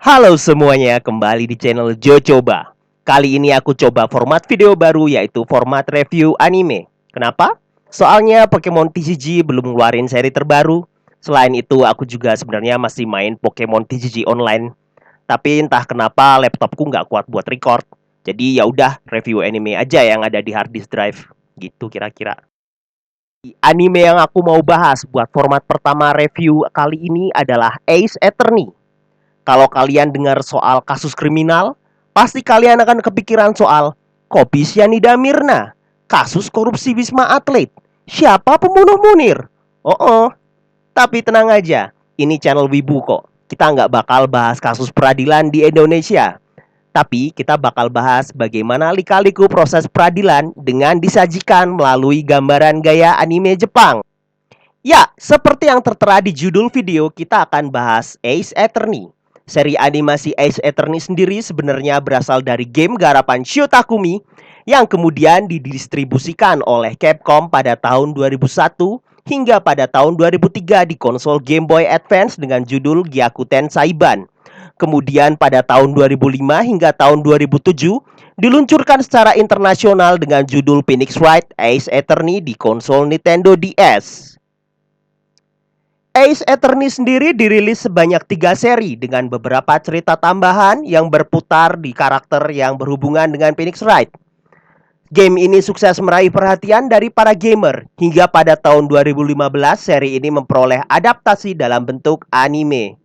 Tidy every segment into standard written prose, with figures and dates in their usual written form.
Halo semuanya, kembali di channel Jo Coba. Kali ini aku coba format video baru, yaitu format review anime. Kenapa? Soalnya Pokemon TCG belum ngeluarin seri terbaru. Selain itu, aku juga sebenarnya masih main Pokemon TCG online. Tapi entah kenapa laptopku nggak kuat buat record. Jadi ya udah, review anime aja yang ada di hard disk drive. Gitu kira-kira. Anime yang aku mau bahas buat format pertama review kali ini adalah Ace Attorney. Kalau kalian dengar soal kasus kriminal, pasti kalian akan kepikiran soal Kopi Sianida Mirna, kasus korupsi Wisma Atlet, siapa pembunuh Munir. Oh, tapi tenang aja, ini channel Wibu kok. Kita nggak bakal bahas kasus peradilan di Indonesia. Tapi kita bakal bahas bagaimana lika-liku proses peradilan dengan disajikan melalui gambaran gaya anime Jepang. Ya, seperti yang tertera di judul video, kita akan bahas Ace Attorney. Seri animasi Ace Attorney sendiri sebenarnya berasal dari game garapan Sho Takumi yang kemudian didistribusikan oleh Capcom pada tahun 2001 hingga pada tahun 2003 di konsol Game Boy Advance dengan judul Gyakuten Saiban. Kemudian pada tahun 2005 hingga tahun 2007 diluncurkan secara internasional dengan judul Phoenix Wright Ace Attorney di konsol Nintendo DS. Ace Attorney sendiri dirilis sebanyak 3 seri dengan beberapa cerita tambahan yang berputar di karakter yang berhubungan dengan Phoenix Wright. Game ini sukses meraih perhatian dari para gamer hingga pada tahun 2015 seri ini memperoleh adaptasi dalam bentuk anime.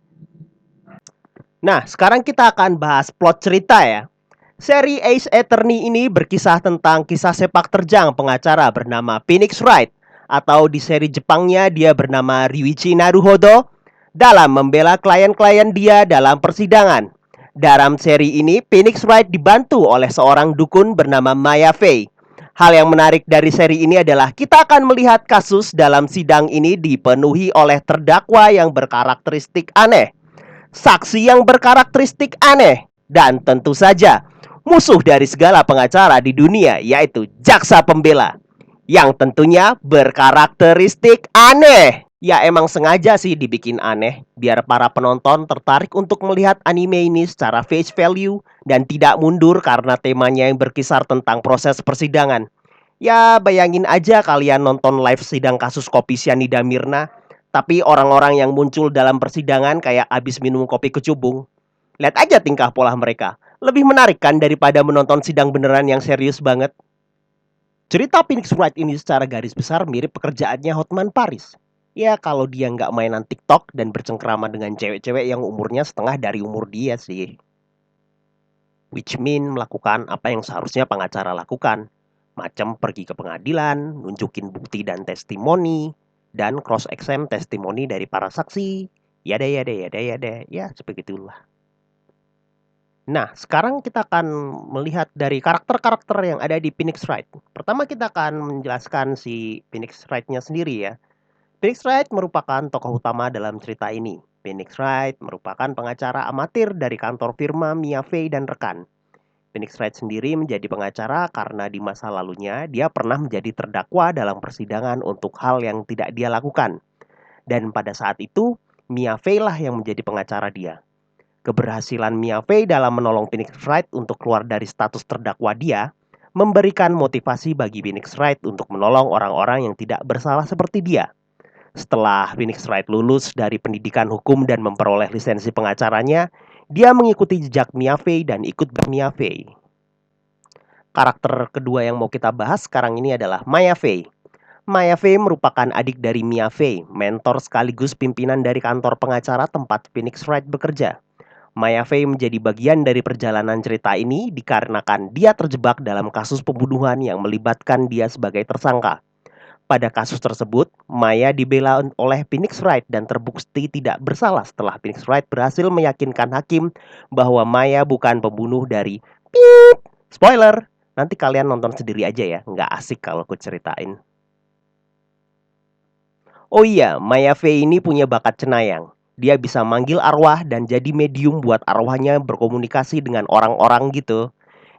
Nah, sekarang kita akan bahas plot cerita ya. Seri Ace Attorney ini berkisah tentang kisah sepak terjang pengacara bernama Phoenix Wright, atau di seri Jepangnya dia bernama Ryuichi Naruhodo, dalam membela klien-klien dia dalam persidangan. Dalam seri ini, Phoenix Wright dibantu oleh seorang dukun bernama Maya Fey. Hal yang menarik dari seri ini adalah kita akan melihat kasus dalam sidang ini dipenuhi oleh terdakwa yang berkarakteristik aneh, saksi yang berkarakteristik aneh, dan tentu saja musuh dari segala pengacara di dunia, yaitu jaksa pembela yang tentunya berkarakteristik aneh. Ya emang sengaja sih dibikin aneh biar para penonton tertarik untuk melihat anime ini secara face value dan tidak mundur karena temanya yang berkisar tentang proses persidangan. Ya bayangin aja kalian nonton live sidang kasus Kopi Sianida Mirna, tapi orang-orang yang muncul dalam persidangan kayak abis minum kopi kecubung. Lihat aja tingkah pola mereka. Lebih menarik kan daripada menonton sidang beneran yang serius banget. Cerita Phoenix Wright ini secara garis besar mirip pekerjaannya Hotman Paris. Ya kalau dia nggak mainan TikTok dan bercengkrama dengan cewek-cewek yang umurnya setengah dari umur dia sih. Which mean melakukan apa yang seharusnya pengacara lakukan. Macam pergi ke pengadilan, nunjukin bukti dan testimoni, dan cross-exam testimoni dari para saksi. Ya seperti itulah. Nah, sekarang kita akan melihat dari karakter-karakter yang ada di Phoenix Wright. Pertama kita akan menjelaskan si Phoenix Wright-nya sendiri ya. Phoenix Wright merupakan tokoh utama dalam cerita ini. Phoenix Wright merupakan pengacara amatir dari kantor firma Mia Fey dan rekan. Phoenix Wright sendiri menjadi pengacara karena di masa lalunya dia pernah menjadi terdakwa dalam persidangan untuk hal yang tidak dia lakukan. Dan pada saat itu, Mia Fey lah yang menjadi pengacara dia. Keberhasilan Mia Fey dalam menolong Phoenix Wright untuk keluar dari status terdakwa dia memberikan motivasi bagi Phoenix Wright untuk menolong orang-orang yang tidak bersalah seperti dia. Setelah Phoenix Wright lulus dari pendidikan hukum dan memperoleh lisensi pengacaranya, dia mengikuti jejak Mia Fey dan ikut Mia Fey. Karakter kedua yang mau kita bahas sekarang ini adalah Maya Fey. Maya Fey merupakan adik dari Mia Fey, mentor sekaligus pimpinan dari kantor pengacara tempat Phoenix Wright bekerja. Maya Fey menjadi bagian dari perjalanan cerita ini dikarenakan dia terjebak dalam kasus pembunuhan yang melibatkan dia sebagai tersangka. Pada kasus tersebut, Maya dibela oleh Phoenix Wright dan terbukti tidak bersalah setelah Phoenix Wright berhasil meyakinkan hakim bahwa Maya bukan pembunuh dari Piip. Spoiler, nanti kalian nonton sendiri aja ya, nggak asik kalau aku ceritain. Oh iya, Maya Fey ini punya bakat cenayang. Dia bisa manggil arwah dan jadi medium buat arwahnya berkomunikasi dengan orang-orang gitu.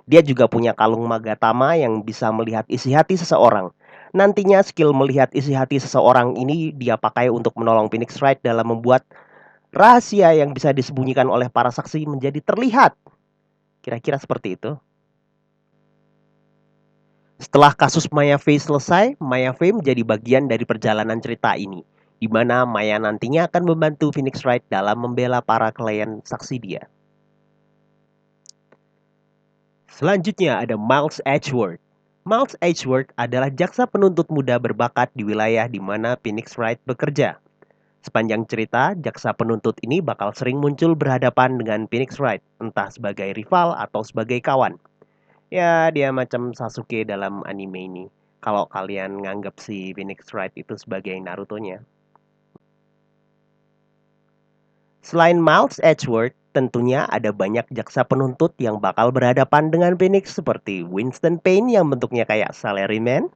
Dia juga punya kalung Magatama yang bisa melihat isi hati seseorang. Nantinya skill melihat isi hati seseorang ini dia pakai untuk menolong Phoenix Wright dalam membuat Rahasia yang bisa disembunyikan oleh para saksi menjadi terlihat. Kira-kira seperti itu. Setelah kasus Maya Fey selesai, Maya Fey menjadi bagian dari perjalanan cerita ini, di mana Maya nantinya akan membantu Phoenix Wright dalam membela para klien saksi dia. Selanjutnya ada Miles Edgeworth. Miles Edgeworth adalah jaksa penuntut muda berbakat di wilayah di mana Phoenix Wright bekerja. Sepanjang cerita, jaksa penuntut ini bakal sering muncul berhadapan dengan Phoenix Wright, entah sebagai rival atau sebagai kawan. Ya, dia macam Sasuke dalam anime ini. Kalau kalian nganggap si Phoenix Wright itu sebagai Naruto-nya. Selain Miles Edgeworth, tentunya ada banyak jaksa penuntut yang bakal berhadapan dengan Phoenix seperti Winston Payne yang bentuknya kayak salaryman,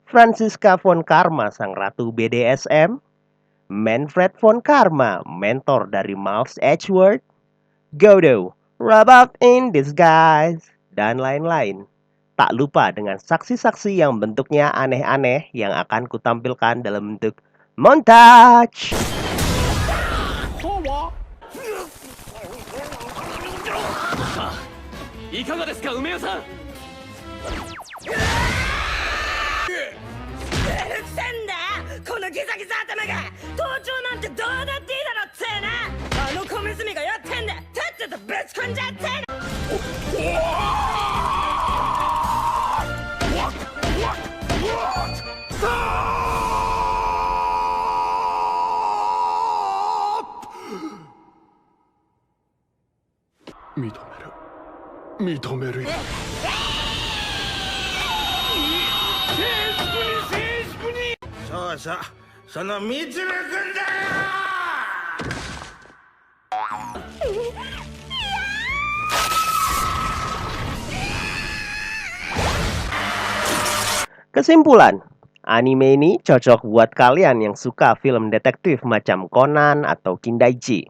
Franziska von Karma sang ratu BDSM, Manfred von Karma, mentor dari Miles Edgeworth, Godo, Robot in Disguise, dan lain-lain. Tak lupa dengan saksi-saksi yang bentuknya aneh-aneh yang akan kutampilkan dalam bentuk montage. いかがですか梅代さん。うるせんだこのギザギザ頭が。盗聴なんてどうだっていいだろっつーな。あの小娘がやってんだ。とっととぶち込んじゃってん認める。そうそう、そのみつるくんだよ。Kesimpulan, anime ini cocok buat kalian yang suka film detektif macam Conan atau Kindaichi.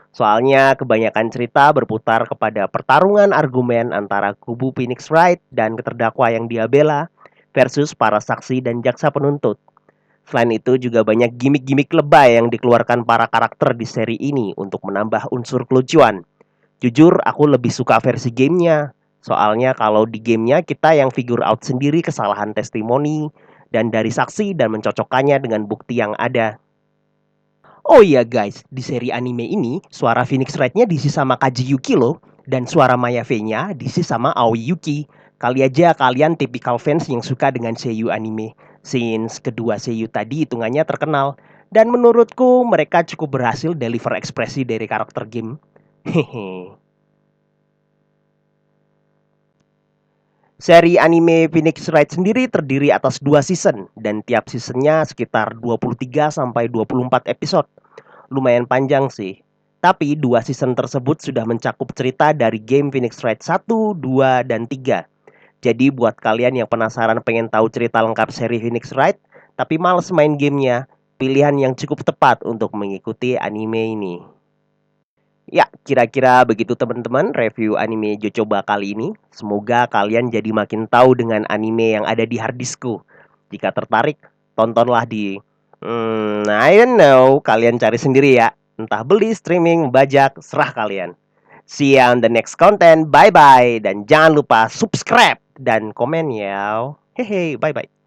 Soalnya kebanyakan cerita berputar kepada pertarungan argumen antara kubu Phoenix Wright dan terdakwa yang dia bela versus para saksi dan jaksa penuntut. Selain itu juga banyak gimmick-gimmick lebay yang dikeluarkan para karakter di seri ini untuk menambah unsur kelucuan. Jujur aku lebih suka versi gamenya. Soalnya kalau di gamenya kita yang figure out sendiri kesalahan testimoni dan dari saksi dan mencocokkannya dengan bukti yang ada. Oh iya guys, di seri anime ini suara Phoenix Wright-nya diisi sama Kaji Yuki loh, dan suara Maya Fey-nya diisi sama Aoi Yuki. Kali aja kalian tipikal fans yang suka dengan seiyu anime, since kedua seiyu tadi hitungannya terkenal, dan menurutku mereka cukup berhasil deliver ekspresi dari karakter game. Hehe. Seri anime Phoenix Wright sendiri terdiri atas 2 season dan tiap seasonnya sekitar 23 sampai 24 episode. Lumayan panjang sih. Tapi 2 season tersebut sudah mencakup cerita dari game Phoenix Wright 1, 2, dan 3. Jadi buat kalian yang penasaran pengen tahu cerita lengkap seri Phoenix Wright tapi males main gamenya, pilihan yang cukup tepat untuk mengikuti anime ini. Ya, kira-kira begitu teman-teman review anime Jocoba kali ini. Semoga kalian jadi makin tahu dengan anime yang ada di harddiskku. Jika tertarik, tontonlah di I don't know, kalian cari sendiri ya. Entah beli, streaming, bajak, serah kalian. See you on the next content, bye-bye. Dan jangan lupa subscribe dan komen ya. Hehe, bye-bye.